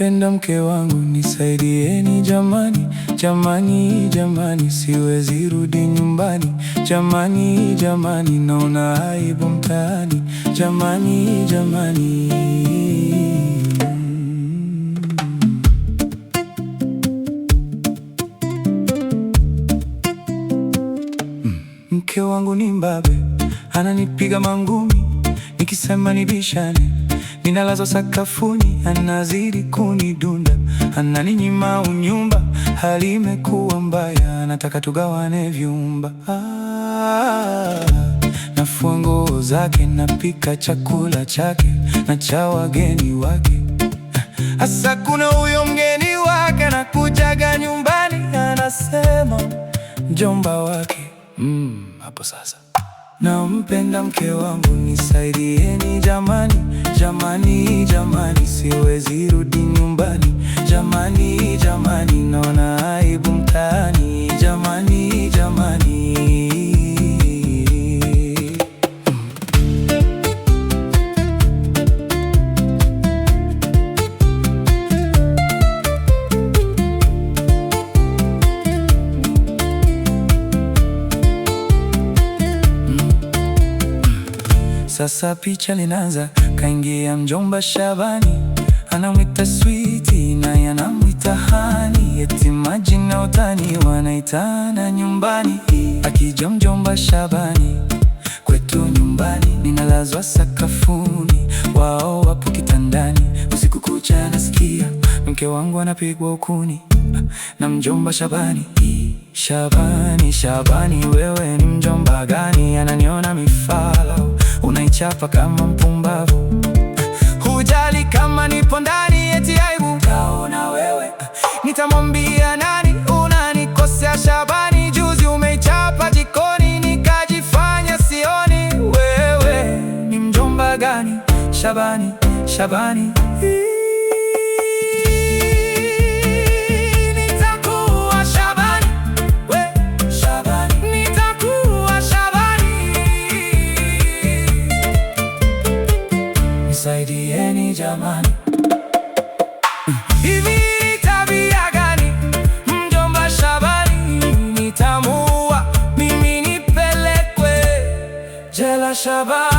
Nampenda mke wangu, nisaidieni jamani, jamani, jamani, siwezi rudi nyumbani. Jamani, jamani, naona aibu mtaani. Jamani, jamani. Mke wangu ni mbabe, ananipiga mangumi nikisema nibishane. Ninalazwa sakafuni, anazidi kunidunda, ananinyima unyumba, hali imekuwa mbaya, anataka tugawane vyumba. Nafua nguo zake, napika chakula chake na cha wageni wake. Asa kuna huyo mgeni wake anakujaga nyumbani, anasema mjomba wake. Hapo sasa nampenda mke wangu, nisaidieni jamani, jamani, jamani, siwezi rudi nyumbani. Jamani, jamani, naona aibu mtaani. Jamani, jamani. Sasa picha linaanza, kaingia mjomba Shabani, anamwita Switi naye anamwita Hani, eti majina utani wanaitana nyumbani. Akija mjomba Shabani kwetu nyumbani, ninalazwa sakafuni, wao wapo kitandani. Usiku kucha nasikia mke wangu anapigwa ukuni na mjomba Shabani. Shabani, Shabani, wewe ni mjomba gani? Ananiona mifala, unaichapa kama mpumbavu. Hujali kama nipo ndani, eti aibu taona wewe. Nitamwambia nani? Unanikosea Shabani, juzi umeichapa jikoni nikajifanya sioni. Wewe ni mjomba gani? Shabani, Shabani. Nisaidieni jamani. Hivi ni tabia gani mjomba Shabani? Nitamuua mimi, nipelekwe jela Shabani.